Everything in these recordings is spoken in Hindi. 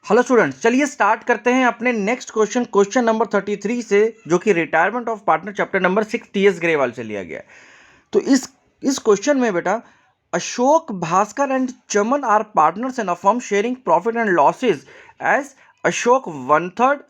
हेलो स्टूडेंट्स, चलिए स्टार्ट करते हैं अपने नेक्स्ट क्वेश्चन नंबर 33 से, जो कि retirement of partner chapter number 6 TS Grewal से लिया गया है। तो इस क्वेश्चन में बेटा, Ashok, Bhaskar and Chaman are partners in a firm sharing profit and losses as Ashok 1/3,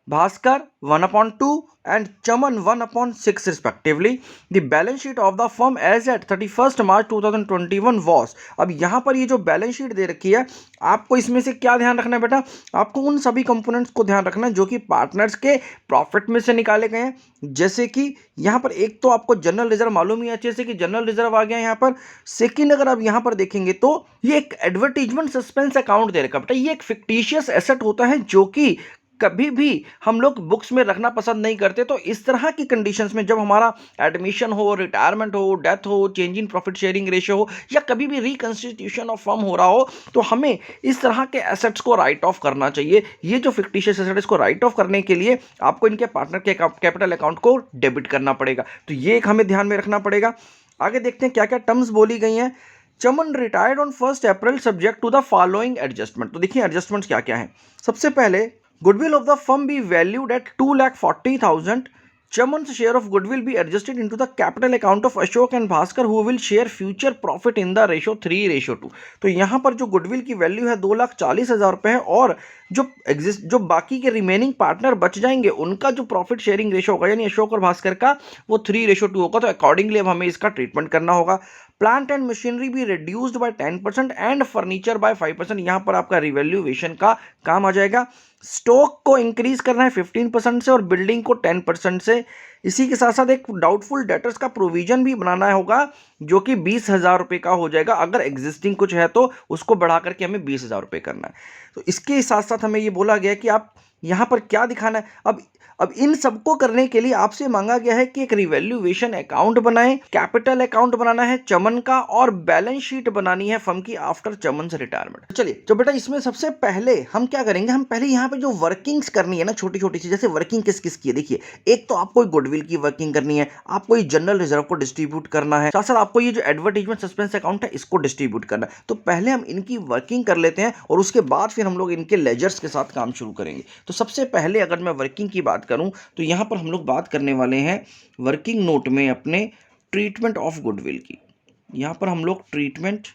Bhaskar 1/2 and Chaman 1/6 respectively. The balance sheet of the firm as at 31st March 2021 was. अब यहाँ पर ये जो बैलेंस शीट दे रखी है, आपको इसमें से क्या ध्यान रखना है बेटा? आपको उन सभी कंपोनेंट्स को ध्यान रखना है जो कि पार्टनर्स के प्रॉफिट में से निकाले गए हैं। जैसे कि यहाँ पर एक तो आपको जनरल रिजर्व मालूम ही अच्छे से कि जनरल रिजर्व आ गया यहाँ पर। सेकंड, अगर आप यहाँ पर देखेंगे तो ये एक एडवर्टीजमेंट सस्पेंस अकाउंट दे रखा बेटा। ये एक फिक्टिशियस एसेट होता है जो कि कभी भी हम लोग बुक्स में रखना पसंद नहीं करते। तो इस तरह की कंडीशंस में जब हमारा एडमिशन हो, रिटायरमेंट हो, डेथ हो, change in profit sharing ratio हो, या कभी भी रिकंस्टिट्यूशन ऑफ फर्म हो रहा हो, तो हमें इस तरह के एसेट्स को राइट ऑफ करना चाहिए। ये जो फिक्टिशियस एसेट, इसको राइट ऑफ करने के लिए आपको इनके पार्टनर के कैपिटल अकाउंट को डेबिट करना पड़ेगा। तो ये एक हमें ध्यान में रखना पड़ेगा। आगे देखते हैं क्या क्या टर्म्स बोली गई हैं। Chaman retired on 1 April subject to the following adjustment. तो देखिए एडजस्टमेंट्स क्या क्या हैं। सबसे पहले, goodwill of the firm be valued at 2,40,000. Chaman's share of goodwill be adjusted into the capital account of Ashok and Bhaskar, who will share future profit in the ratio 3:2. तो यहाँ पर जो गुडविल की वैल्यू है 2,40,000 रुपये है, और जो बाकी के रिमेनिंग पार्टनर बच जाएंगे उनका जो प्रॉफिट शेयरिंग रेशो होगा, यानी अशोक और भास्कर का, वो 3:2 होगा। तो अकॉर्डिंगली अब हमें इसका ट्रीटमेंट करना होगा। प्लांट एंड मशीनरी भी reduced by 10% and furniture bye 5%। यहाँ पर आपका रिवैल्यूएशन का काम आ जाएगा। स्टॉक को इंक्रीज करना है 15% से और बिल्डिंग को 10% से। इसी के साथ साथ एक डाउटफुल डेटर्स का प्रोविजन भी बनाना होगा, जो कि 20,000 रुपये का हो जाएगा। अगर एग्जिस्टिंग कुछ है तो उसको बढ़ा करके हमें 20,000 रुपये करना है। तो इसके साथ साथ हमें ये बोला गया कि आप यहाँ पर क्या दिखाना है। अब इन सबको करने के लिए आपसे मांगा गया है कि एक रिवैल्यूएशन अकाउंट बनाएं, कैपिटल अकाउंट बनाना है चमन का, और बैलेंस शीट बनानी है फर्म की आफ्टर चमन से रिटायरमेंट। चलिए, तो बेटा इसमें सबसे पहले हम क्या करेंगे, हम पहले यहाँ पे जो वर्किंग्स करनी है ना, छोटी छोटी सी, जैसे वर्किंग किस किस की है। देखिए, एक तो आपको गुडविल की वर्किंग करनी है, आपको ये जनरल रिजर्व को डिस्ट्रीब्यूट करना है, साथ साथ आपको ये जो एडवर्टीजमेंट सस्पेंस अकाउंट है इसको डिस्ट्रीब्यूट करना है। तो पहले हम इनकी वर्किंग कर लेते हैं और उसके बाद फिर हम लोग इनके लेजर्स के साथ काम शुरू करेंगे। तो सबसे पहले अगर मैं वर्किंग की बात करूं तो यहां पर हम लोग बात करने वाले हैं वर्किंग नोट में अपने ट्रीटमेंट ऑफ गुडविल की। यहां पर हम लोग ट्रीटमेंट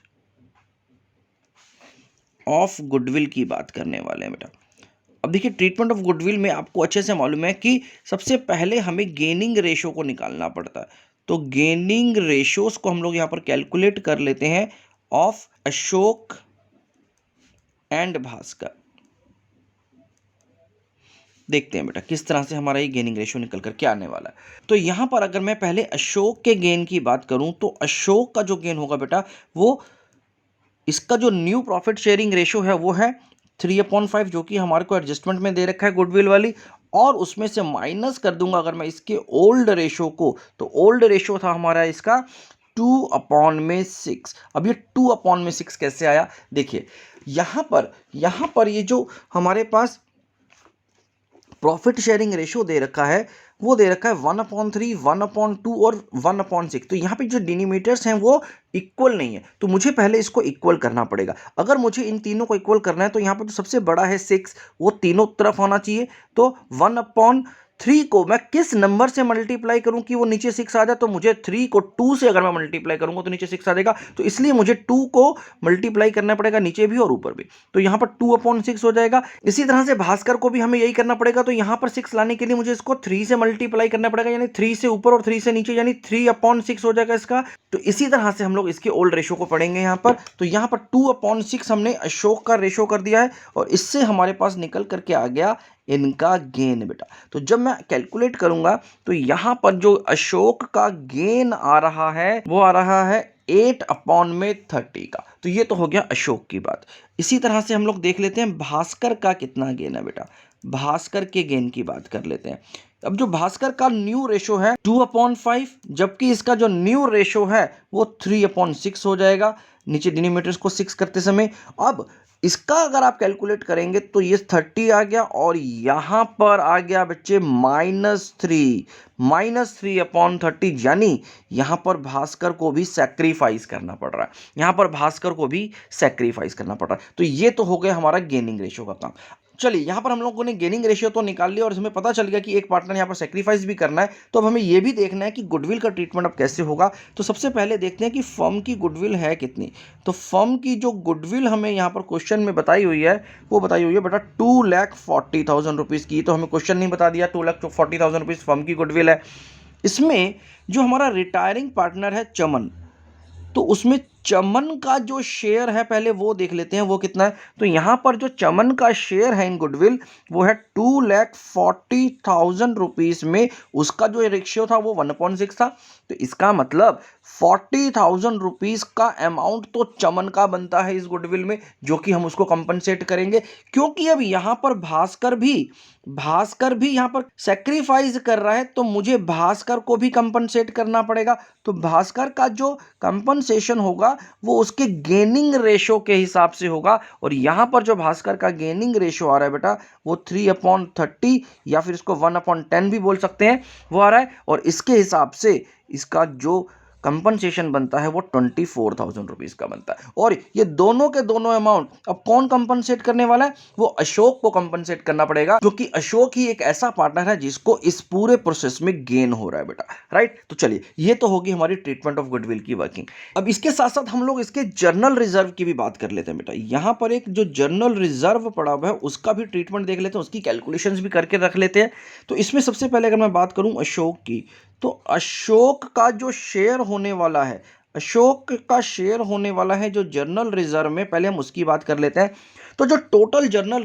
ऑफ गुडविल की बात करने वाले हैं बेटा। अब देखिए, ट्रीटमेंट ऑफ गुडविल में आपको अच्छे से मालूम है कि सबसे पहले हमें गेनिंग रेशो को निकालना पड़ता है। तो गेनिंग रेशोस को हम लोग यहां पर कैलकुलेट कर लेते हैं ऑफ अशोक एंड भास्कर। देखते हैं बेटा किस तरह से हमारा ये गेनिंग रेशियो निकल कर के आने वाला है। तो यहाँ पर अगर मैं पहले अशोक के गेन की बात करूँ तो अशोक का जो गेन होगा बेटा, वो इसका जो न्यू प्रॉफिट शेयरिंग रेशियो है वो है 3/5, जो कि हमारे को एडजस्टमेंट में दे रखा है गुडविल वाली, और उसमें से माइनस कर दूंगा अगर मैं इसके ओल्ड रेशियो को, तो ओल्ड रेशियो था हमारा इसका 2/6। अब ये 2/6 कैसे आया? देखिए, यहाँ पर ये जो हमारे पास प्रॉफिट शेयरिंग रेशियो दे रखा है, वो दे रखा है 1/3, 1/2 और 1/6। तो यहाँ पे जो डिनोमिनेटर्स हैं वो इक्वल नहीं है, तो मुझे पहले इसको इक्वल करना पड़ेगा। अगर मुझे इन तीनों को इक्वल करना है तो यहाँ पर जो सबसे बड़ा है 6, वो तीनों तरफ होना चाहिए। तो 1/3 को मैं किस नंबर से मल्टीप्लाई करूं कि वो नीचे 6 आ जाए? तो मुझे 3 को 2 से अगर मैं मल्टीप्लाई करूंगा तो नीचे 6 आ जाएगा। तो इसलिए मुझे 2 को मल्टीप्लाई करना पड़ेगा नीचे भी और ऊपर भी। तो यहाँ पर 2/6 हो जाएगा। इसी तरह से भास्कर को भी हमें यही करना पड़ेगा। तो यहाँ पर 6 लाने के लिए मुझे इसको 3 से मल्टीप्लाई करना पड़ेगा, यानी 3 से ऊपर और 3 से नीचे, यानी 3/6 हो जाएगा इसका। तो इसी तरह से हम लोग इसके ओल्ड रेशो को पढ़ेंगे यहाँ पर। तो यहाँ पर 2/6 हमने अशोक का रेशो कर दिया है, और इससे हमारे पास निकल करके आ गया इनका गेन बेटा। तो जब मैं कैलकुलेट करूंगा तो यहां पर जो अशोक का गेन आ रहा है वो आ रहा है 8/30 का। तो ये तो हो गया अशोक की बात। इसी तरह से हम लोग देख लेते हैं भास्कर का कितना गेन है बेटा। भास्कर के गेन की बात कर लेते हैं। अब जो भास्कर का न्यू रेशो है 2/5, जबकि इसका जो न्यू रेशो है वो 3/6 हो जाएगा, नीचे डिनोमिनेटर्स को 6 करते समय। अब इसका अगर आप कैलकुलेट करेंगे तो ये 30 आ गया, और यहां पर आ गया बच्चे -3। -3/30, यानी यहाँ पर भास्कर को भी सैक्रिफाइस करना पड़ रहा है, यहाँ पर भास्कर को भी सैक्रिफाइस करना पड़ रहा है। तो ये तो हो गया हमारा गेनिंग रेशियो का काम। चलिए यहाँ पर हम लोगों ने गेनिंग रेशियो तो निकाल लिया और हमें पता चल गया कि एक पार्टनर यहाँ पर सेक्रीफाइस भी करना है। तो अब हमें ये भी देखना है कि गुडविल का ट्रीटमेंट अब कैसे होगा। तो सबसे पहले देखते हैं कि फर्म की गुडविल है कितनी। तो फर्म की जो गुडविल हमें यहाँ पर क्वेश्चन में बताई हुई है वो बताई हुई है बेटा 2,40,000 रुपीज़ की। तो हमें क्वेश्चन नहीं बता दिया, 2,40,000 रुपीज़ फर्म की गुडविल है। इसमें जो हमारा रिटायरिंग पार्टनर है चमन, तो उसमें चमन का जो शेयर है पहले वो देख लेते हैं वो कितना है। तो यहाँ पर जो चमन का शेयर है इन गुडविल वो है 2,40,000 रुपीज़ में उसका जो रेशियो था वो 1/6 था। तो इसका मतलब 40,000 रुपीज़ का अमाउंट तो चमन का बनता है इस गुडविल में, जो कि हम उसको कंपनसेट करेंगे। क्योंकि अब यहाँ पर भास्कर भी यहाँ पर सेक्रीफाइस कर रहा है, तो मुझे भास्कर को भी कंपनसेट करना पड़ेगा। तो भास्कर का जो कंपनसेशन होगा वो उसके गेनिंग रेशो के हिसाब से होगा। और यहाँ पर जो भास्कर का गेनिंग रेशो आ रहा है बेटा वो 3/30 या फिर इसको 1/10 भी बोल सकते हैं, वो आ रहा है। और इसके हिसाब से इसका जो कंपनसेशन बनता है वो 24,000 रुपीज़ का बनता है। और ये दोनों के दोनों अमाउंट अब कौन कंपनसेट करने वाला है? वो अशोक को कंपनसेट करना पड़ेगा, क्योंकि अशोक ही एक ऐसा पार्टनर है जिसको इस पूरे प्रोसेस में गेन हो रहा है बेटा, राइट। तो चलिए ये तो होगी हमारी ट्रीटमेंट ऑफ गुडविल की वर्किंग। अब इसके साथ साथ हम लोग इसके जर्नल रिजर्व की भी बात कर लेते हैं बेटा। यहाँ पर एक जो जर्नल रिजर्व पड़ा हुआ है उसका भी ट्रीटमेंट देख लेते हैं, उसकी कैलकुलेशंस भी करके रख लेते हैं। तो इसमें सबसे पहले अगर मैं बात करूं अशोक की, तो अशोक का जो शेयर होने वाला है, अशोक का शेयर होने वाला है जो जर्नल रिजर्व में, पहले हम उसकी बात कर लेते हैं। तो जो टोटल जर्नल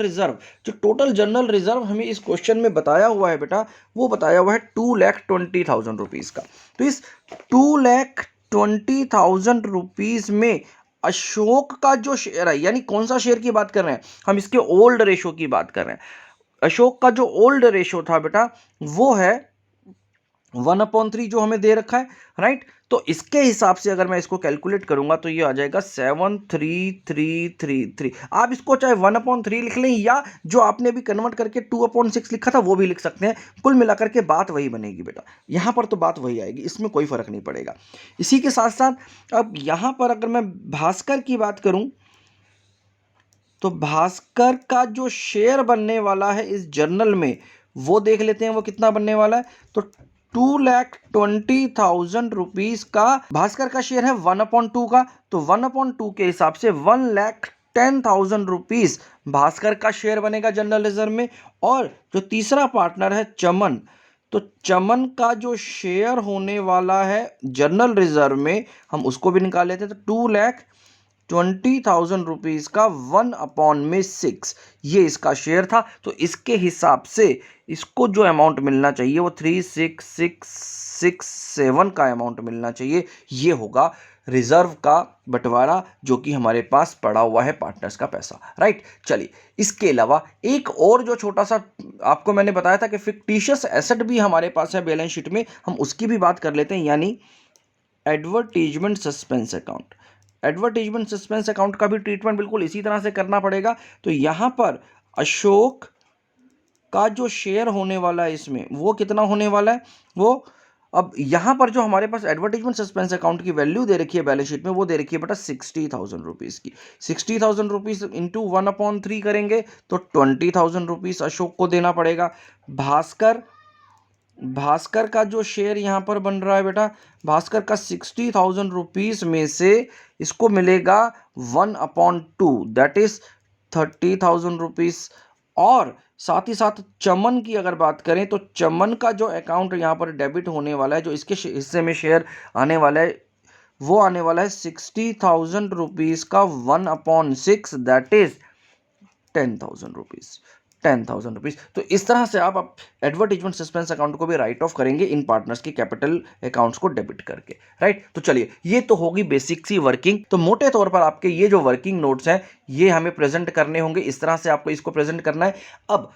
रिजर्व हमें इस क्वेश्चन में बताया हुआ है बेटा, वो बताया हुआ है 2,20,000 रुपीज़ का। तो इस 2,20,000 रुपीज़ में अशोक का जो शेयर है, यानी कौन सा शेयर की बात कर रहे हैं हम, इसके ओल्ड रेशो की बात कर रहे हैं। अशोक का जो ओल्ड रेशो था बेटा वो है 1/3 जो हमें दे रखा है, राइट। तो इसके हिसाब से अगर मैं इसको कैलकुलेट करूंगा तो ये आ जाएगा 7,3,333। आप इसको चाहे 1/3 लिख लें या जो आपने भी कन्वर्ट करके 2/6 लिखा था वो भी लिख सकते हैं। कुल मिलाकर के बात वही बनेगी बेटा, यहां पर तो बात वही आएगी, इसमें कोई फर्क नहीं पड़ेगा। इसी के साथ साथ अब यहां पर अगर मैं भास्कर की बात करूं तो भास्कर का जो शेयर बनने वाला है इस जर्नल में वो देख लेते हैं वो कितना बनने वाला है। तो 2,20,000 रुपीज़ का भास्कर का शेयर है 1/2 का। तो 1/2 के हिसाब से 1,10,000 रुपीज़ भास्कर का शेयर बनेगा जनरल रिजर्व में। और जो तीसरा पार्टनर है चमन, तो चमन का जो शेयर होने वाला है जनरल रिजर्व में हम उसको भी निकाल लेते हैं। तो 2,20,000 रुपीज़ का 1/6 ये इसका शेयर था। तो इसके हिसाब से इसको जो अमाउंट मिलना चाहिए वो 36,667 का अमाउंट मिलना चाहिए। ये होगा रिजर्व का बंटवारा जो कि हमारे पास पड़ा हुआ है पार्टनर्स का पैसा, राइट। चलिए इसके अलावा एक और जो छोटा सा आपको मैंने बताया था कि फिक्टिशियस एसेट भी हमारे पास है बैलेंस शीट में, हम उसकी भी बात कर लेते हैं, यानी advertisement suspense account. Advertisement suspense account का भी ट्रीटमेंट बिल्कुल इसी तरह से करना पड़ेगा। तो यहां पर अशोक का जो शेयर होने वाला है इसमें वो कितना होने वाला है, वो अब यहां पर जो हमारे पास एडवर्टीजमेंट सस्पेंस अकाउंट की वैल्यू दे रखी है बैलेंस शीट में वो दे रखी है बेटा 60,000 रुपीज़ की। 60,000 रुपीज़ इंटू 1/3 करेंगे तो 20,000 रुपीज़ अशोक को देना पड़ेगा। भास्कर का जो शेयर यहाँ पर बन रहा है बेटा, भास्कर का 60,000 रुपीज़ में से इसको मिलेगा 1/2 दैट इज 30,000 रुपीज़। और साथ ही साथ चमन की अगर बात करें तो चमन का जो अकाउंट यहाँ पर डेबिट होने वाला है, जो इसके हिस्से में शेयर आने वाला है वो आने वाला है 60,000 रुपीज़ का 1/6 दैट इज 10,000 रुपीज़। 10,000 रुपीज़। तो इस तरह से आप एडवर्टीजमेंट सस्पेंस अकाउंट को भी राइट ऑफ करेंगे इन पार्टनर्स के कैपिटल अकाउंट्स को डेबिट करके, राइट। तो चलिए ये तो होगी बेसिक सी वर्किंग। तो मोटे तौर पर आपके ये जो वर्किंग नोट्स हैं ये हमें प्रेजेंट करने होंगे, इस तरह से आपको इसको प्रेजेंट करना है। अब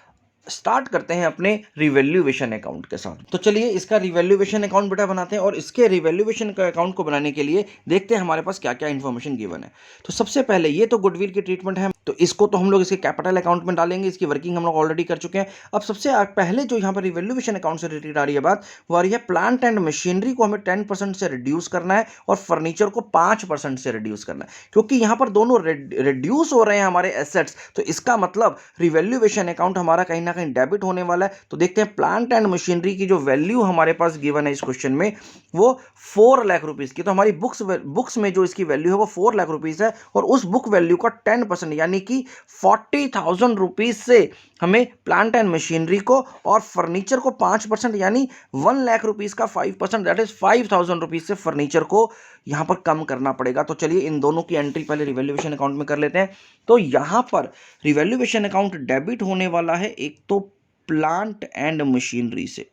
स्टार्ट करते हैं अपने रिवैल्यूएशन अकाउंट के साथ। तो चलिए इसका रिवैल्यूएशन अकाउंट बेटा बनाते हैं और इसके रिवैल्यूएशन का अकाउंट को बनाने के लिए देखते हैं हमारे पास क्या क्या इंफॉर्मेशन गिवन है। तो सबसे पहले ये तो गुडविल की ट्रीटमेंट है, तो इसको तो हम लोग इसके कैपिटल अकाउंट में डालेंगे, इसकी वर्किंग हम लोग ऑलरेडी कर चुके हैं। अब सबसे पहले जो यहाँ पर रिवैल्यूएशन अकाउंट से रिलेटेड आ रही है बात, वो आ रही है प्लांट एंड मशीनरी को हमें 10% से रिड्यूस करना है और फर्नीचर को 5% से रिड्यूस करना है। क्योंकि यहाँ पर दोनों रिड्यूस हो रहे हैं हमारे एसेट्स, तो इसका मतलब रिवैल्यूएशन अकाउंट हमारा कहीं ना कहीं डेबिट होने वाला है। तो देखते हैं प्लांट एंड मशीनरी की जो वैल्यू हमारे पास गिवन है इस क्वेश्चन में, वो 4 लाख रुपीज़ की। तो हमारी बुक्स में जो इसकी वैल्यू है वो 4 लाख रुपीज़ है, और उस बुक वैल्यू का 10% यानी कि 40,000 रुपीज़ से हमें प्लांट एंड मशीनरी को और फर्नीचर को 5% यानी 1 लाख रुपीज़ का 5%, दैट इज 5,000 रुपीज़ से फर्नीचर को यहाँ पर कम करना पड़ेगा। तो चलिए इन दोनों की एंट्री पहले रिवैल्यूएशन अकाउंट में कर लेते हैं। तो यहाँ पर रिवैल्यूएशन अकाउंट डेबिट होने वाला है एक तो प्लांट एंड मशीनरी से,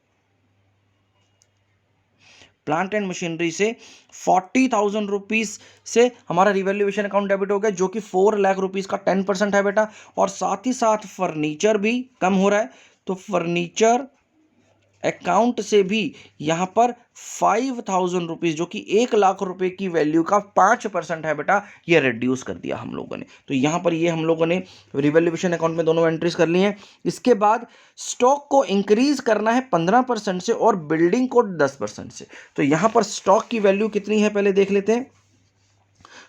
प्लांट एंड मशीनरी से 40,000 रुपीज़ से हमारा रिवैल्यूएशन अकाउंट डेबिट हो गया, जो कि 4 लाख रुपीज़ का 10% है बेटा। और साथ ही साथ फर्नीचर भी कम हो रहा है, तो फर्नीचर अकाउंट से भी यहाँ पर 5,000 रुपीज़, जो कि 1 लाख रुपए की वैल्यू का 5% है बेटा, ये रिड्यूस कर दिया हम लोगों ने। तो यहाँ पर ये हम लोगों ने रिवैल्यूएशन अकाउंट में दोनों एंट्रीज कर ली हैं। इसके बाद स्टॉक को इंक्रीज करना है 15% से और बिल्डिंग को 10% से। तो यहाँ पर स्टॉक की वैल्यू कितनी है पहले देख लेते हैं।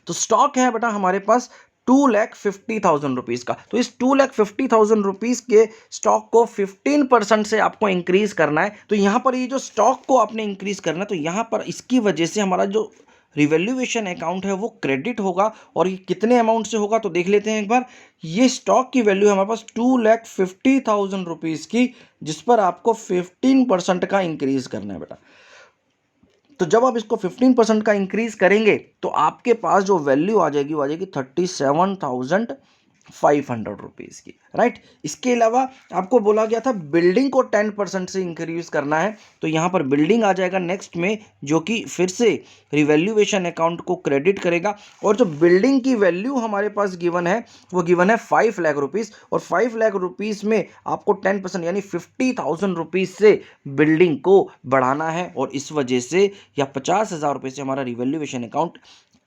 तो स्टॉक है बेटा हमारे पास 2,50,000 रुपीज़ का। तो इस 2,50,000 रुपीज़ के स्टॉक को 15% से आपको इंक्रीज करना है। तो यहाँ पर ये जो स्टॉक को आपने इंक्रीज करना है, तो यहाँ पर इसकी वजह से हमारा जो रिवैल्यूएशन अकाउंट है वो क्रेडिट होगा। और ये कितने अमाउंट से होगा तो देख लेते हैं एक बार। ये स्टॉक की वैल्यू है हमारे पास 2,50,000 रुपीज़ की, जिस पर आपको 15% का इंक्रीज करना है बेटा। तो जब आप इसको 15% का इंक्रीज करेंगे तो आपके पास जो वैल्यू आ जाएगी वो आ जाएगी 37,500 रुपीज़ की, राइट। इसके अलावा आपको बोला गया था बिल्डिंग को 10% से इंक्रीज करना है, तो यहाँ पर बिल्डिंग आ जाएगा नेक्स्ट में, जो कि फिर से रिवैल्यूएशन अकाउंट को क्रेडिट करेगा। और जो बिल्डिंग की वैल्यू हमारे पास गिवन है वो गिवन है 5 लाख रुपीज़, और 5 लाख रुपीज़ में आपको 10% यानी 50,000 रुपीज़ से बिल्डिंग को बढ़ाना है, और इस वजह से या 50,000 रुपये से हमारा रिवैल्यूएशन अकाउंट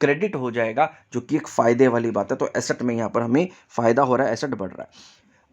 क्रेडिट हो जाएगा, जो कि एक फायदे वाली बात है। तो एसेट में यहाँ पर हमें फायदा हो रहा है, एसेट बढ़ रहा है।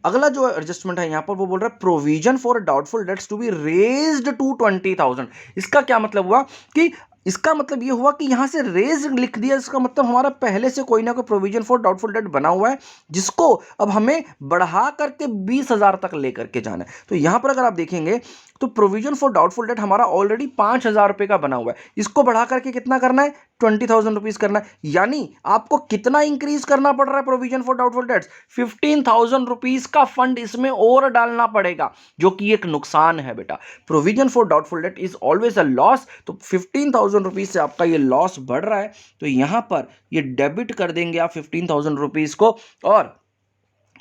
अगला जो एडजस्टमेंट है यहाँ पर वो बोल रहा है provision for doubtful debts to be raised to 20,000। इसका क्या मतलब हुआ कि इसका मतलब ये हुआ कि यहाँ से रेज लिख दिया, इसका मतलब हमारा पहले से कोई ना कोई प्रोविजन फॉर डाउटफुल डेट बना हुआ है, जिसको अब हमें बढ़ा करके 20,000 तक लेकर के जाना है। तो यहाँ पर अगर आप देखेंगे तो प्रोविजन फॉर डाउटफुल डेट हमारा ऑलरेडी 5,000 रुपये का बना हुआ है, इसको बढ़ा करके कितना करना है 20,000 रुपीज़ करना है। यानी आपको कितना इंक्रीज करना पड़ रहा है provision for doubtful dates, 15,000 rupees का फंड इसमें और डालना पड़ेगा, जो कि एक नुकसान है बेटा। Provision for doubtful debt is always a loss, तो 15,000 रुपीज़ से आपका ये लॉस बढ़ रहा है, तो यहां पर ये डेबिट कर देंगे आप 15,000 रुपीज़ को, और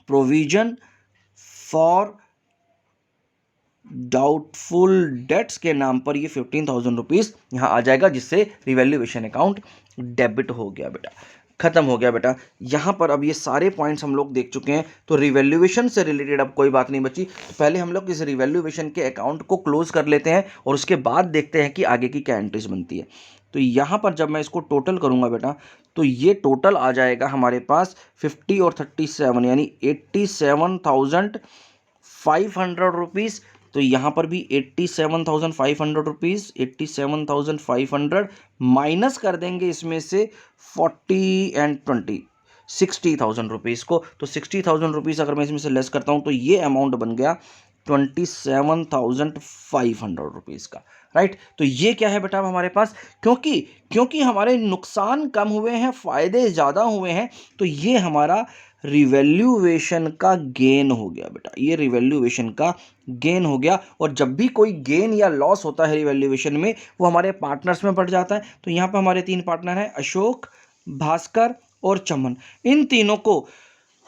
प्रोविजन फॉर डाउटफुल डेट्स के नाम पर ये 15,000 रुपीज़ यहाँ आ जाएगा, जिससे रिवैल्यूएशन अकाउंट डेबिट हो गया बेटा, खत्म हो गया बेटा। यहाँ पर अब ये सारे पॉइंट्स हम लोग देख चुके हैं, तो रिवैल्यूएशन से रिलेटेड अब कोई बात नहीं बची। तो पहले हम लोग इस रिवैल्यूएशन के अकाउंट को क्लोज कर लेते हैं, और उसके बाद देखते हैं कि आगे की क्या एंट्रीज बनती है। तो यहाँ पर जब मैं इसको टोटल करूँगा बेटा, तो ये टोटल आ जाएगा हमारे पास 50 और 37 यानी 87,500 रुपीज़। तो यहाँ पर भी 87,500 रुपीज़, 87,500 माइनस कर देंगे इसमें से 40 एंड 20 60,000 रुपीज़ को। तो 60,000 रुपीज़ अगर मैं इसमें से लेस करता हूँ तो ये अमाउंट बन गया 27,500 रुपीज़ का, राइट। तो ये क्या है बेटा हमारे पास, क्योंकि हमारे नुकसान कम हुए हैं, फ़ायदे ज़्यादा हुए हैं, तो ये हमारा रिवैल्यूएशन का गेन हो गया बेटा, ये रिवैल्यूएशन का गेन हो गया। और जब भी कोई गेन या लॉस होता है रिवैल्यूएशन में, वो हमारे पार्टनर्स में बढ़ जाता है। तो यहाँ पे हमारे 3 पार्टनर हैं, अशोक, भास्कर और चमन। इन तीनों को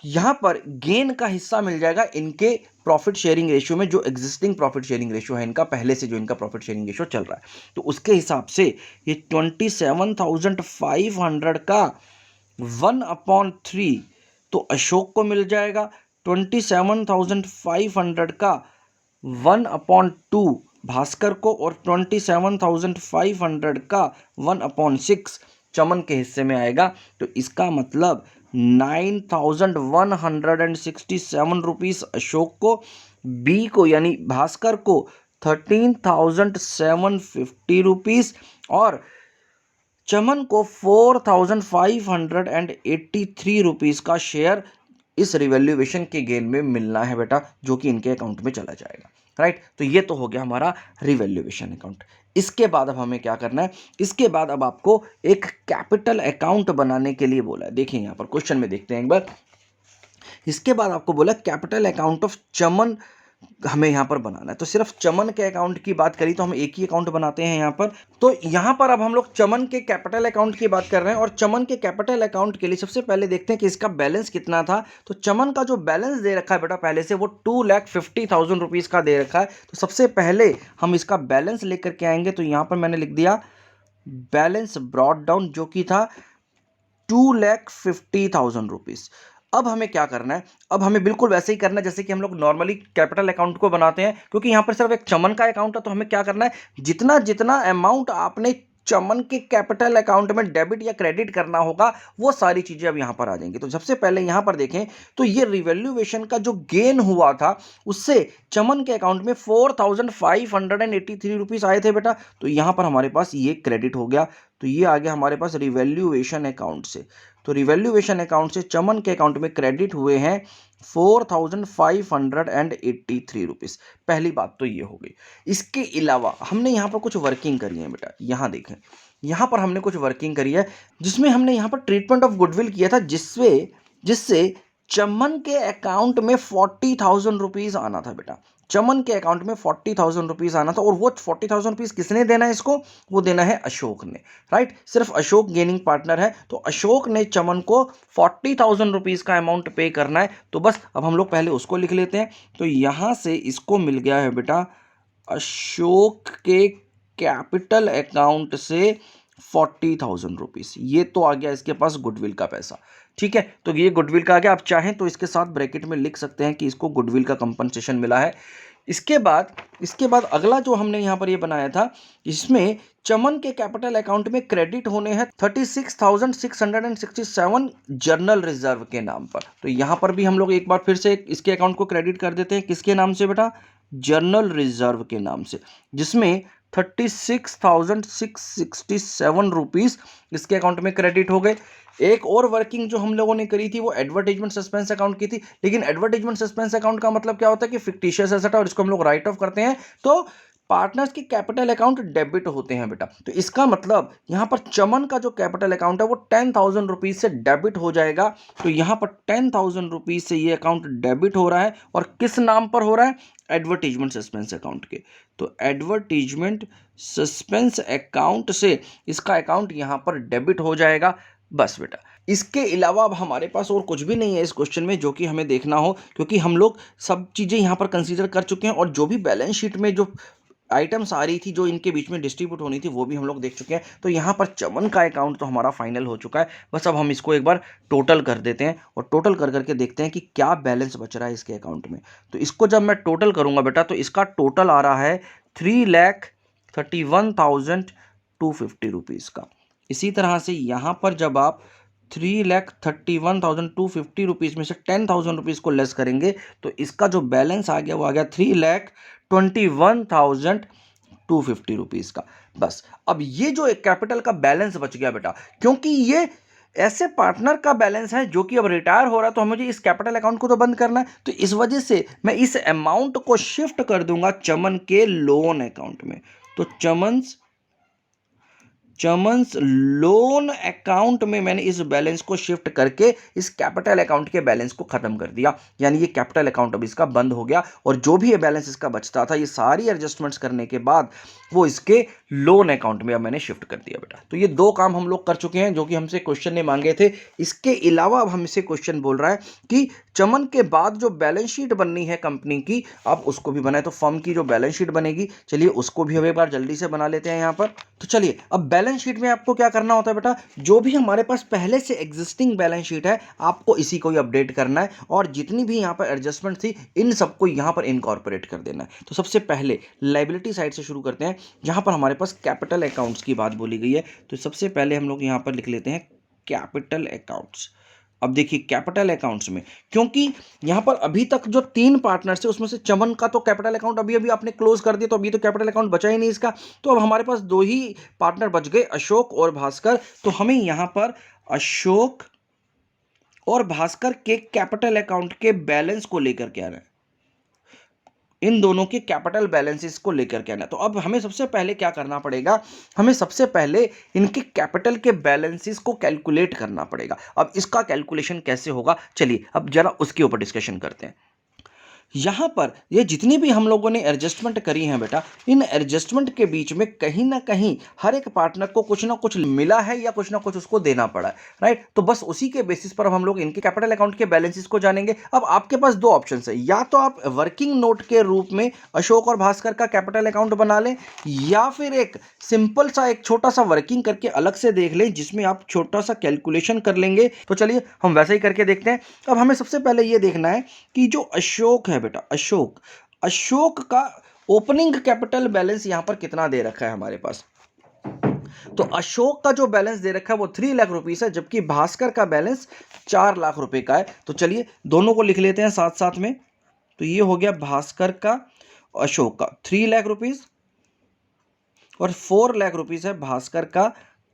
यहाँ पर गेन का हिस्सा मिल जाएगा इनके प्रॉफिट शेयरिंग रेशियो में, जो एग्जिस्टिंग प्रॉफिट शेयरिंग रेशियो है इनका, पहले से जो इनका प्रॉफिट शेयरिंग रेशियो चल रहा है। तो उसके हिसाब से ये 27,500 का 1/3 तो अशोक को मिल जाएगा, 27,500 का 1/2 भास्कर को, और 27,500 का 1/6 चमन के हिस्से में आएगा। तो इसका मतलब 9167 रुपीस अशोक को, बी को यानी भास्कर को 13,750 रुपीस और चमन को 4,583 रुपीस का शेयर इस रिवैल्यूएशन के गेन में मिलना है बेटा, जो कि इनके अकाउंट में चला जाएगा। राइट, तो ये तो हो गया हमारा रिवैल्यूएशन अकाउंट। इसके बाद अब हमें क्या करना है, इसके बाद अब आपको एक कैपिटल अकाउंट बनाने के लिए बोला है। देखिए यहाँ पर क्वेश्चन में देखते हैं एक बार। इसके बाद आपको बोला कैपिटल अकाउंट ऑफ चमन हमें यहाँ पर बनाना है। तो सिर्फ चमन के अकाउंट की बात करी तो हम एक ही अकाउंट बनाते हैं यहाँ पर। तो यहाँ पर अब हम लोग चमन के कैपिटल अकाउंट की बात कर रहे हैं और चमन के कैपिटल अकाउंट के लिए सबसे पहले देखते हैं कि इसका बैलेंस कितना था। तो चमन का जो बैलेंस दे रखा है बेटा पहले से, वो 2,50,000 रुपीज़ का दे रखा है। तो सबसे पहले हम इसका बैलेंस लेकर के आएंगे। तो यहाँ पर मैंने लिख दिया बैलेंस ब्रॉट डाउन, जो कि था 2,50,000 रुपीज़। अब हमें क्या करना है, अब हमें बिल्कुल वैसे ही करना है जैसे कि हम लोग नॉर्मली कैपिटल अकाउंट को बनाते हैं, क्योंकि यहाँ पर सिर्फ एक चमन का अकाउंट है। तो हमें क्या करना है, जितना जितना अमाउंट आपने चमन के कैपिटल अकाउंट में डेबिट या क्रेडिट करना होगा वो सारी चीजें अब यहाँ पर आ जाएंगी। तो सबसे पहले यहाँ पर देखें तो ये रिवैल्यूएशन का जो गेन हुआ था उससे चमन के अकाउंट में 4,583 रुपीज आए थे बेटा। तो यहाँ पर हमारे पास ये क्रेडिट हो गया। तो ये आ गया हमारे पास रिवैल्यूएशन अकाउंट से। तो रिवैल्यूएशन अकाउंट से चमन के अकाउंट में क्रेडिट हुए हैं 4,583 रुपीज़। पहली बात तो ये हो गई। इसके अलावा हमने यहाँ पर कुछ वर्किंग करी है बेटा। यहाँ देखें, यहाँ पर हमने कुछ वर्किंग करी है जिसमें हमने यहाँ पर ट्रीटमेंट ऑफ गुडविल किया था, जिससे चमन के अकाउंट में 40,000 रुपीज़ आना था बेटा। चमन के अकाउंट में 40,000 रुपीज़ आना था और वो 40,000 रुपीज़ किसने देना है इसको, वो देना है अशोक ने। राइट, सिर्फ अशोक गेनिंग पार्टनर है। तो अशोक ने चमन को 40,000 रुपीज़ का अमाउंट पे करना है। तो बस अब हम लोग पहले उसको लिख लेते हैं। तो यहाँ से इसको मिल गया है बेटा अशोक के कैपिटल अकाउंट से 40,000 रुपीज़। ये तो आ गया इसके पास गुडविल का पैसा। ठीक है, तो ये गुडविल का आ गया। आप चाहें तो इसके साथ ब्रैकेट में लिख सकते हैं कि इसको गुडविल का कंपनसेशन मिला है। इसके बाद अगला जो हमने यहाँ पर ये बनाया था, इसमें चमन के कैपिटल अकाउंट में क्रेडिट होने हैं 36,667 जर्नल रिजर्व के नाम पर। तो यहाँ पर भी हम लोग एक बार फिर से इसके अकाउंट को क्रेडिट कर देते हैं। किसके नाम से बेटा, जर्नल रिजर्व के नाम से, जिसमें 36,667 रुपीज़ इसके अकाउंट में क्रेडिट हो गए। एक और वर्किंग जो हम लोगों ने करी थी वो एडवर्टाइजमेंट सस्पेंस अकाउंट की थी। लेकिन एडवर्टाइजमेंट सस्पेंस अकाउंट का मतलब क्या होता है कि फिक्टिशियस एसेट है और इसको हम लोग राइट ऑफ करते हैं। तो पार्टनर्स की कैपिटल अकाउंट डेबिट होते हैं बेटा। तो इसका मतलब यहाँ पर चमन का जो कैपिटल अकाउंट है वो 10,000 रुपीज़ से डेबिट हो जाएगा। तो यहाँ पर 10,000 रुपीज़ से ये अकाउंट डेबिट हो रहा है और किस नाम पर हो रहा है, एडवर्टीजमेंट सस्पेंस अकाउंट के। तो एडवर्टीजमेंट सस्पेंस अकाउंट से इसका अकाउंट यहाँ पर डेबिट हो जाएगा। बस बेटा, इसके अलावा अब हमारे पास और कुछ भी नहीं है इस क्वेश्चन में जो कि हमें देखना हो, क्योंकि हम लोग सब चीज़ें यहाँ पर कंसीडर कर चुके हैं और जो भी बैलेंस शीट में जो आइटम्स आ रही थी जो इनके बीच में डिस्ट्रीब्यूट होनी थी वो भी हम लोग देख चुके हैं। तो यहाँ पर चमन का अकाउंट तो हमारा फाइनल हो चुका है। बस अब हम इसको एक बार टोटल कर देते हैं और टोटल कर करके देखते हैं कि क्या बैलेंस बच रहा है इसके अकाउंट में। तो इसको जब मैं टोटल करूँगा बेटा तो इसका टोटल आ रहा है 3,31,250 रुपीज़ का। इसी तरह से यहाँ पर जब आप 3,31,250 रुपीज़ में से 10,000 रुपीज़ को लेस करेंगे तो इसका जो बैलेंस आ गया वो आ गया 3,21,250 रुपीज़ का। बस अब ये जो एक कैपिटल का बैलेंस बच गया बेटा, क्योंकि ये ऐसे पार्टनर का बैलेंस है जो कि अब रिटायर हो रहा है, तो मुझे इस कैपिटल अकाउंट को तो बंद करना है। तो इस वजह से मैं इस अमाउंट को शिफ्ट कर दूंगा चमन के लोन अकाउंट में। तो चमन्स लोन अकाउंट में मैंने इस बैलेंस को शिफ्ट करके इस कैपिटल अकाउंट के बैलेंस को खत्म कर दिया। यानी ये कैपिटल अकाउंट अब इसका बंद हो गया और जो भी ये बैलेंस इसका बचता था ये सारी एडजस्टमेंट्स करने के बाद वो इसके लोन अकाउंट में अब मैंने शिफ्ट कर दिया बेटा। तो ये दो काम हम लोग कर चुके हैं जो कि हमसे क्वेश्चन ने मांगे थे। इसके अलावा अब हमसे क्वेश्चन बोल रहा है कि चमन के बाद जो बैलेंस शीट बननी है कंपनी की, आप उसको भी बनाए। तो फर्म की जो बैलेंस शीट बनेगी, चलिए उसको भी हम एक बार जल्दी से बना लेते हैं यहाँ पर। तो चलिए, अब बैलेंस शीट में आपको क्या करना होता है बेटा, जो भी हमारे पास पहले से एग्जिस्टिंग बैलेंस शीट है, आपको इसी को ही अपडेट करना है और जितनी भी यहाँ पर एडजस्टमेंट थी, इन सबको यहाँ पर इनकॉर्पोरेट कर देना है। तो सबसे पहले लायबिलिटी साइड से शुरू करते हैं, जहाँ पर हमारे पास कैपिटल अकाउंट्स की बात बोली गई है। तो सबसे पहले हम लोग यहाँ पर लिख लेते हैं कैपिटल अकाउंट्स। अब देखिए कैपिटल अकाउंट्स में, क्योंकि यहां पर अभी तक जो 3 पार्टनर्स थे उसमें से चमन का तो कैपिटल अकाउंट अभी अभी आपने क्लोज कर दिया, तो अभी तो कैपिटल अकाउंट बचा ही नहीं इसका। तो अब हमारे पास 2 ही पार्टनर बच गए, अशोक और भास्कर। तो हमें यहां पर अशोक और भास्कर के कैपिटल अकाउंट के बैलेंस को लेकर के आना है, इन दोनों के कैपिटल बैलेंसेस को लेकर के आना। तो अब हमें सबसे पहले क्या करना पड़ेगा, हमें सबसे पहले इनके कैपिटल के बैलेंसेस को कैलकुलेट करना पड़ेगा। अब इसका कैलकुलेशन कैसे होगा, चलिए अब जरा उसके ऊपर डिस्कशन करते हैं। यहां पर ये जितनी भी हम लोगों ने एडजस्टमेंट करी हैं बेटा, इन एडजस्टमेंट के बीच में कहीं ना कहीं हर एक पार्टनर को कुछ ना कुछ मिला है या कुछ ना कुछ उसको देना पड़ा है, राइट। तो बस उसी के बेसिस पर अब हम लोग इनके कैपिटल अकाउंट के बैलेंसेस को जानेंगे। अब आपके पास 2 ऑप्शन है, या तो आप वर्किंग नोट के रूप में अशोक और भास्कर का कैपिटल अकाउंट बना लें, या फिर एक सिंपल सा एक छोटा सा वर्किंग करके अलग से देख लें, जिसमें आप छोटा सा कैलकुलेशन कर लेंगे। तो चलिए हम वैसा ही करके देखते हैं। अब हमें सबसे पहले ये देखना है कि जो अशोक है बेटा, अशोक का ओपनिंग कैपिटल बैलेंस यहां पर कितना दे रखा है हमारे पास। तो अशोक का जो बैलेंस दे रखा है वो 3 लाख रुपीस है, जबकि भास्कर का बैलेंस 4 लाख रुपए का है। तो चलिए दोनों को लिख लेते हैं साथ साथ में। तो ये हो गया भास्कर का, अशोक का 3 लाख रुपीस और 4 लाख रुपीस है भास्कर का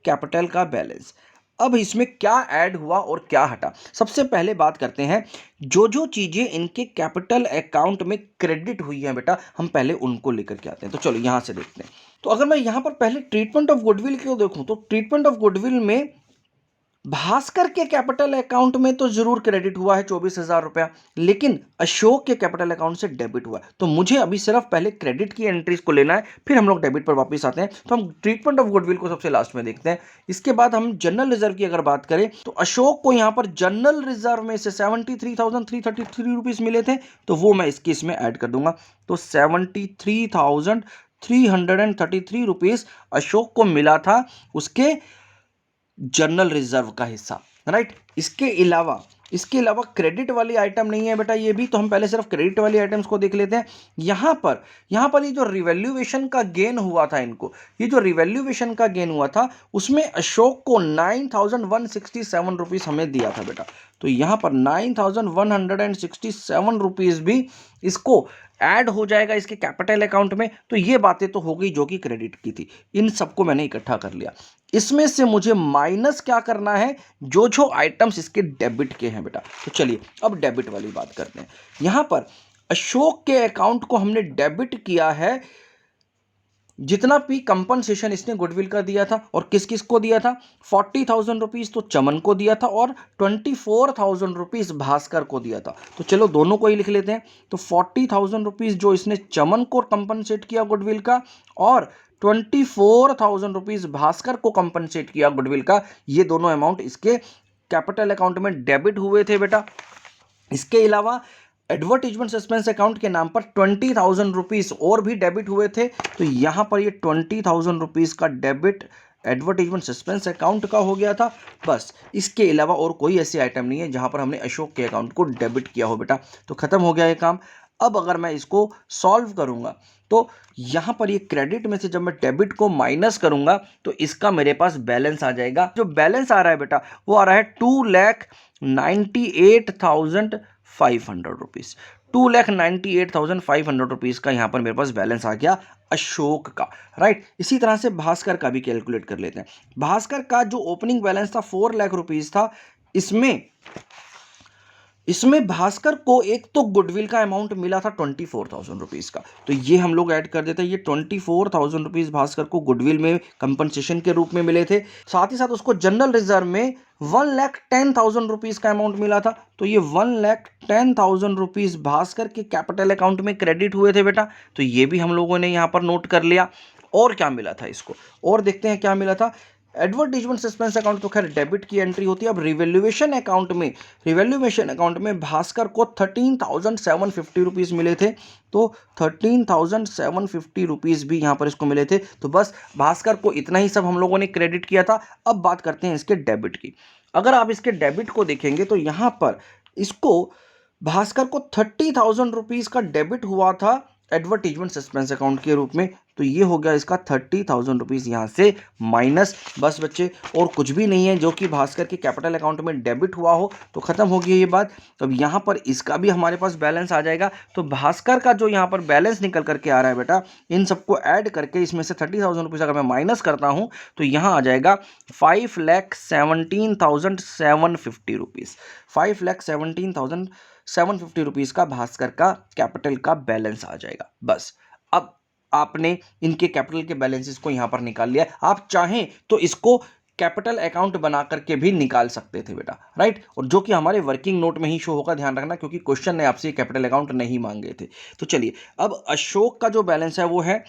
कैपिटल का बैलेंस। अब इसमें क्या ऐड हुआ और क्या हटा, सबसे पहले बात करते हैं। जो जो चीजें इनके कैपिटल अकाउंट में क्रेडिट हुई हैं बेटा, हम पहले उनको लेकर के आते हैं। तो चलो यहां से देखते हैं। तो अगर मैं यहां पर पहले ट्रीटमेंट ऑफ गुडविल को देखूं, तो ट्रीटमेंट ऑफ गुडविल में भास्कर के कैपिटल अकाउंट में तो जरूर क्रेडिट हुआ है 24,000 रुपया, लेकिन अशोक के कैपिटल अकाउंट से डेबिट हुआ है। तो मुझे अभी सिर्फ पहले क्रेडिट की एंट्रीज को लेना है, फिर हम लोग डेबिट पर वापस आते हैं। तो हम ट्रीटमेंट ऑफ गुडविल को सबसे लास्ट में देखते हैं। इसके बाद हम जनरल रिजर्व की अगर बात करें, तो अशोक को यहां पर जनरल रिजर्व में से 73,333 रुपीज मिले थे, तो वो मैं इसके इसमें ऐड कर दूंगा। तो 73,333 रुपीज अशोक को मिला था उसके जनरल रिजर्व का हिस्सा, राइट। इसके अलावा क्रेडिट वाली आइटम नहीं है बेटा ये भी, तो हम पहले सिर्फ क्रेडिट वाली आइटम्स को देख लेते हैं। यहां पर ये जो रिवैल्यूएशन का गेन हुआ था, ये जो रिवैल्यूएशन का गेन हुआ था, उसमें अशोक को 9,167 रुपीज हमें दिया था बेटा। तो यहां पर 9,167 रुपीज भी इसको ऐड हो जाएगा इसके कैपिटल अकाउंट में। तो ये बातें तो हो गई जो कि क्रेडिट की थी, इन सबको मैंने इकट्ठा कर लिया। इसमें से मुझे माइनस क्या करना है, जो जो आइटम्स इसके डेबिट के हैं बेटा। तो चलिए अब डेबिट वाली बात करते हैं। यहां पर अशोक के अकाउंट को हमने डेबिट किया है जितना भी कंपनसेशन इसने गुडविल का दिया था, और किस किस को दिया था, 40,000 रुपीज तो चमन को दिया था और 24,000 रुपीज भास्कर को दिया था। तो चलो दोनों को ही लिख लेते हैं। तो 40,000 रुपीज जो इसने चमन को कंपनसेट किया गुडविल का, और 24,000 रुपीज भास्कर को कंपनसेट किया गुडविल का, ये दोनों अमाउंट इसके कैपिटल अकाउंट में डेबिट हुए थे बेटा। इसके अलावा एडवर्टीजमेंट सस्पेंस अकाउंट के नाम पर 20,000 रुपीज और भी डेबिट हुए थे। तो यहां पर ये 20,000 रुपीज का डेबिट एडवर्टीजमेंट सस्पेंस अकाउंट का हो गया था। बस इसके अलावा और कोई ऐसी आइटम नहीं है जहां पर हमने अशोक के अकाउंट को डेबिट किया हो बेटा। तो खत्म हो गया ये काम। अब अगर मैं इसको सॉल्व करूंगा, तो यहां पर ये क्रेडिट में से जब मैं डेबिट को माइनस करूंगा, तो इसका मेरे पास बैलेंस आ जाएगा। जो बैलेंस आ रहा है बेटा, वो आ रहा है 2,98,500 रुपीज। 2,98,500 रुपीज का यहां पर मेरे पास बैलेंस आ गया अशोक का, राइट। इसी तरह से भास्कर का भी कैलकुलेट कर लेते हैं। भास्कर का जो ओपनिंग बैलेंस था 4 लाख रुपीज था। इसमें भास्कर को एक तो गुडविल का अमाउंट मिला था 24,000 रुपीज का, तो ये हम लोग ऐड कर देते हैं। ये 24,000 रुपीज भास्कर को गुडविल में कंपनसेशन के रूप में मिले थे। साथ ही साथ उसको जनरल रिजर्व में 1,10,000 रुपीज का अमाउंट मिला था। तो ये 1,10,000 रुपीज भास्कर के कैपिटल अकाउंट में क्रेडिट हुए थे बेटा। तो ये भी हम लोगों ने यहां पर नोट कर लिया। और क्या मिला था इसको, और देखते हैं क्या मिला था। एडवर्टीजमेंट सस्पेंस अकाउंट तो खैर डेबिट की एंट्री होती है। अब रिवैल्यूएशन अकाउंट में भास्कर को 13,750 रुपीज़ मिले थे, तो 13,750 रुपीज़ भी यहाँ पर इसको मिले थे। तो बस भास्कर को इतना ही सब हम लोगों ने क्रेडिट किया था। अब बात करते हैं इसके डेबिट की। अगर आप इसके डेबिट को देखेंगे तो यहाँ पर इसको भास्कर को 30,000 रुपीज़ का डेबिट हुआ था एडवर्टीजमेंट सस्पेंस अकाउंट के रूप में। तो ये हो गया इसका 30,000 रुपीज़ यहाँ से माइनस, बस बच्चे और कुछ भी नहीं है जो कि भास्कर के कैपिटल अकाउंट में डेबिट हुआ हो। तो ख़त्म हो गई ये बात। तो अब यहाँ पर इसका भी हमारे पास बैलेंस आ जाएगा। तो भास्कर का जो यहाँ पर बैलेंस निकल करके आ रहा है बेटा, इन सबको ऐड करके इसमें से 30,000 रुपीज़ अगर मैं माइनस करता हूँ तो यहाँ आ जाएगा 5,17,750 रुपीज़। 5,17,750 रुपीज़ का भास्कर का कैपिटल का बैलेंस आ जाएगा। बस अब आपने इनके कैपिटल के बैलेंसेस को यहां पर निकाल लिया। आप चाहें तो इसको कैपिटल अकाउंट बना करके भी निकाल सकते थे बेटा, राइट। और जो कि हमारे वर्किंग नोट में ही शो होगा, ध्यान रखना, क्योंकि क्वेश्चन ने आपसे कैपिटल अकाउंट नहीं मांगे थे। तो चलिए, अब अशोक का जो बैलेंस है वो है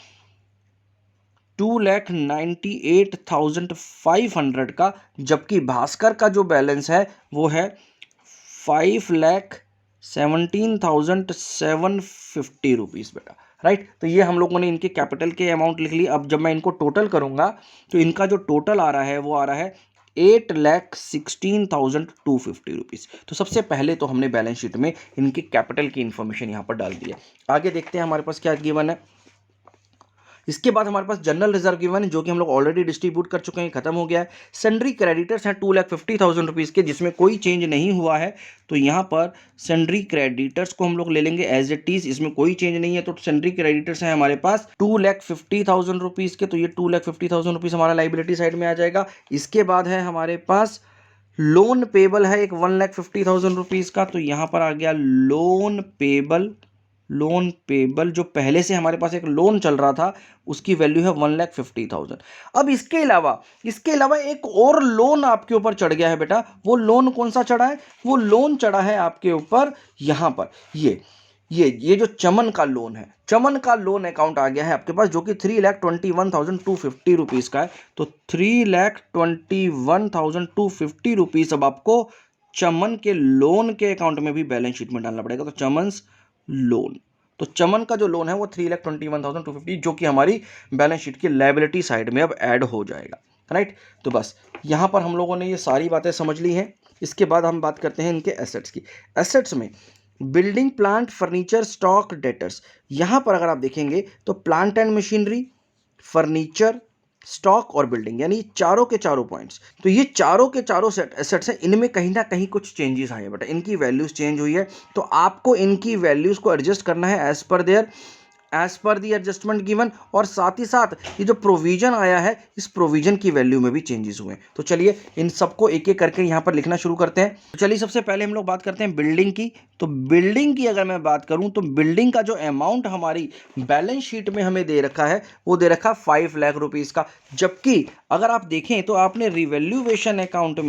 2,98,500 का, जबकि भास्कर का जो बैलेंस है वो है 5,17,750 रुपीज़ बेटा, राइट। तो ये हम लोगों ने इनके कैपिटल के अमाउंट लिख ली। अब जब मैं इनको टोटल करूंगा तो इनका जो टोटल आ रहा है वो आ रहा है 8,16,250 रुपीज़। तो सबसे पहले तो हमने बैलेंस शीट में इनके कैपिटल की इंफॉर्मेशन यहाँ पर डाल दी है। आगे देखते हैं हमारे पास क्या गिवन है। इसके बाद हमारे पास जनरल रिजर्व गिवन है, जो कि हम लोग ऑलरेडी डिस्ट्रीब्यूट कर चुके हैं, खत्म हो गया है। सन्ड्री क्रेडिटर्स हैं 2,50,000 रुपीज़ के, जिसमें कोई चेंज नहीं हुआ है। तो यहाँ पर सन्ड्री क्रेडिटर्स को हम लोग ले लेंगे एज इट इज, इसमें कोई चेंज नहीं है। तो सन्ड्री क्रेडिटर्स हैं हमारे पास 2,50,000 रुपीज़ के, तो ये 2,50,000 रुपीज़ हमारा लाइबिलिटी साइड में आ जाएगा। इसके बाद है हमारे पास लोन पेबल है एक 1,50,000 रुपीज़ का, तो यहाँ पर आ गया लोन पेबल जो पहले से हमारे पास एक लोन चल रहा था उसकी वैल्यू है 1,50,000। अब इसके अलावा एक और लोन आपके ऊपर चढ़ गया है बेटा। वो लोन कौन सा चढ़ा है? वो लोन चढ़ा है आपके ऊपर यहाँ पर ये जो चमन का लोन है, चमन का लोन अकाउंट आ गया है आपके पास, जो कि 3,21,250 रुपीज़ का है। तो 3,21,250 रुपीज़ अब आपको चमन के लोन के अकाउंट में भी बैलेंस शीट में डालना पड़ेगा। तो चमन लोन, तो चमन का जो लोन है वो 3,21,250, जो कि हमारी बैलेंस शीट की लायबिलिटी साइड में अब ऐड हो जाएगा, राइट। तो बस यहाँ पर हम लोगों ने ये सारी बातें समझ ली हैं। इसके बाद हम बात करते हैं इनके एसेट्स की। एसेट्स में building, plant, furniture, stock, debtors. यहाँ पर अगर आप देखेंगे तो plant and machinery, furniture, stock और बिल्डिंग, यानी चारों के चारों पॉइंट्स, तो ये चारों के चारों सेट एसेट्स हैं। इनमें कहीं ना कहीं कुछ चेंजेस आए हैं बेटा, इनकी वैल्यूज चेंज हुई है। तो आपको इनकी वैल्यूज को एडजस्ट करना है एज पर दी एडजस्टमेंट गिवन, और साथ ही साथ ये जो प्रोविजन आया है इस प्रोविजन की वैल्यू में भी चेंजेस हुए हैं। तो चलिए इन सबको एक एक करके यहाँ पर लिखना शुरू करते हैं। तो चलिए सबसे पहले हम लोग बात करते हैं बिल्डिंग की। तो बिल्डिंग की अगर मैं बात करूं तो बिल्डिंग का जो अमाउंट हमारी बैलेंस शीट में हमें दे रखा है वो दे रखा 5 लाख रुपीज़ का, जबकि अगर आप देखें तो आपने रिवैल्यूएशन अकाउंट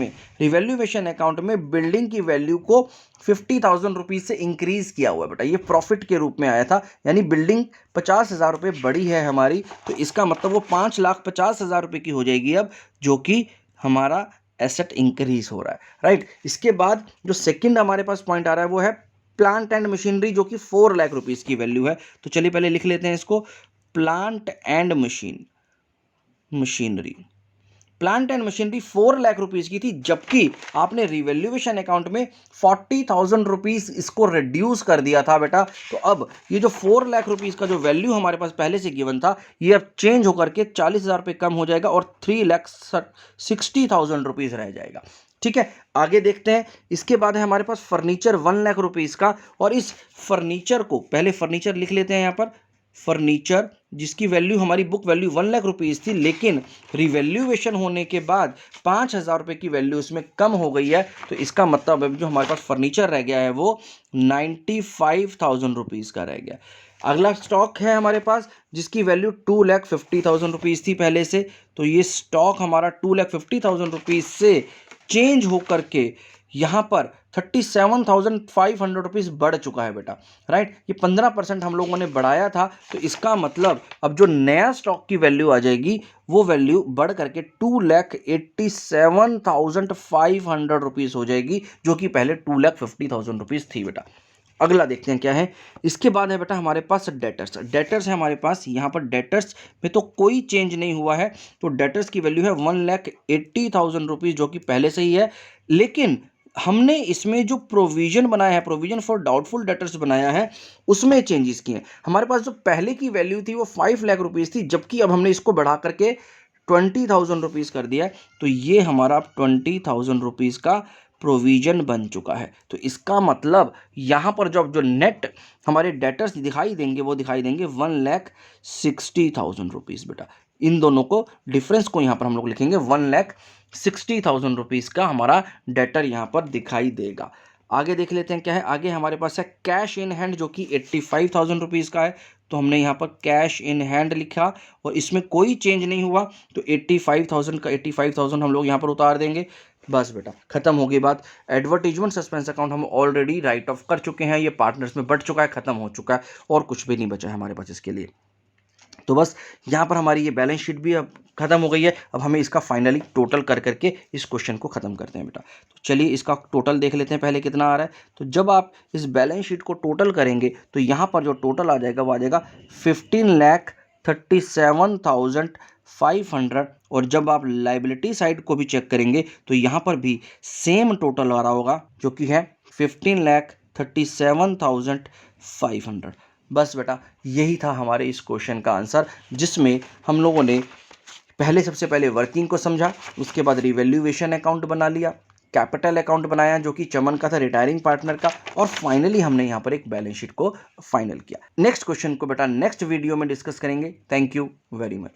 में बिल्डिंग की वैल्यू को 50,000 रुपीज़ से इंक्रीज किया हुआ है बेटा। ये प्रॉफिट के रूप में आया था, यानी बिल्डिंग 50,000 रुपये बड़ी है हमारी, तो इसका मतलब वो 5,50,000 रुपये की हो जाएगी अब, जो कि हमारा एसेट इंक्रीज हो रहा है, राइट। इसके बाद जो सेकंड हमारे पास पॉइंट आ रहा है वो है प्लांट एंड मशीनरी, जो कि 4 लाख रुपीज़ की वैल्यू है। तो चलिए पहले लिख लेते हैं इसको, plant and machinery 4 lakh rupees की थी, जबकि आपने रिवैल्यूएशन अकाउंट में 40,000 रुपीज़ इसको रिड्यूस कर दिया था बेटा। तो अब ये जो 4 लाख रुपीज़ का जो वैल्यू हमारे पास पहले से गिवन था ये अब चेंज होकर के 40,000 रुपये कम हो जाएगा और 3,60,000 रुपीज़ रह जाएगा, ठीक है। आगे देखते हैं। इसके बाद है हमारे पास फर्नीचर 1 लाख रुपीज़ का, और इस फर्नीचर को पहले फर्नीचर लिख लेते हैं यहाँ पर, फर्नीचर जिसकी वैल्यू हमारी बुक वैल्यू 1 लाख रुपीज़ थी, लेकिन रिवैल्यूएशन होने के बाद 5,000 रुपये की वैल्यू इसमें कम हो गई है। तो इसका मतलब अब जो हमारे पास फर्नीचर रह गया है वो 95,000 रुपीज़ का रह गया। अगला स्टॉक है हमारे पास जिसकी वैल्यू 2,50,000 रुपीज़ थी पहले से, तो ये स्टॉक हमारा 2,50,000 रुपीज़ से चेंज होकर के यहाँ पर 37,500 रुपीज़ बढ़ चुका है बेटा, राइट। ये 15% हम लोगों ने बढ़ाया था, तो इसका मतलब अब जो नया स्टॉक की वैल्यू आ जाएगी वो वैल्यू बढ़ करके 2,87,500 रुपीज़ हो जाएगी, जो कि पहले 2,50,000 रुपीज़ थी बेटा। अगला देखते हैं क्या है। इसके बाद है बेटा हमारे पास डेटर्स है हमारे पास। यहाँ पर डेटर्स में तो कोई चेंज नहीं हुआ है, तो डेटर्स की वैल्यू है 1,80,000 रुपीज़, जो कि पहले से ही है। लेकिन हमने इसमें जो प्रोविजन बनाया है, प्रोविजन फॉर डाउटफुल डेटर्स बनाया है, उसमें चेंजेस किए हैं। हमारे पास जो पहले की वैल्यू थी वो 5 लाख रुपीज़ थी, जबकि अब हमने इसको बढ़ा करके 20,000 रुपीज़ कर दिया है। तो ये हमारा 20,000 रुपीज़ का प्रोविजन बन चुका है। तो इसका मतलब यहाँ पर जो नेट हमारे डेटर्स दिखाई देंगे वो दिखाई देंगे 1,60,000 रुपीज़ बेटा। इन दोनों को डिफरेंस को यहाँ पर हम लोग लिखेंगे 1,60,000 रुपीज़ का हमारा डेटर यहाँ पर दिखाई देगा। आगे देख लेते हैं क्या है। आगे हमारे पास है कैश इन हैंड, जो कि 85,000 रुपीज़ का है। तो हमने यहाँ पर कैश इन हैंड लिखा और इसमें कोई चेंज नहीं हुआ, तो 85,000 का 85,000 हम लोग यहाँ पर उतार देंगे। बस बेटा खत्म हो गई बात। एडवर्टीजमेंट सस्पेंस अकाउंट हम ऑलरेडी राइट ऑफ कर चुके हैं, ये पार्टनर्स में बढ़ चुका है, खत्म हो चुका है, और कुछ भी नहीं बचा है हमारे पास इसके लिए। तो बस यहाँ पर हमारी ये बैलेंस शीट भी अब खत्म हो गई है। अब हमें इसका फाइनली टोटल कर करके इस क्वेश्चन को खत्म करते हैं बेटा। तो चलिए इसका टोटल देख लेते हैं पहले कितना आ रहा है। तो जब आप इस बैलेंस शीट को टोटल करेंगे तो यहाँ पर जो टोटल आ जाएगा वो आ जाएगा 15,37,500। और जब आप लाइबिलिटी साइड को भी चेक करेंगे तो यहाँ पर भी सेम टोटल आ रहा होगा, जो कि है 15,37,500। बस बेटा यही था हमारे इस क्वेश्चन का आंसर, जिसमें हम लोगों ने सबसे पहले वर्किंग को समझा, उसके बाद रिवैल्यूएशन अकाउंट बना लिया, कैपिटल अकाउंट बनाया जो कि चमन का था, रिटायरिंग पार्टनर का, और फाइनली हमने यहाँ पर एक बैलेंस शीट को फाइनल किया। नेक्स्ट क्वेश्चन को बेटा नेक्स्ट वीडियो में डिस्कस करेंगे। Thank you very much.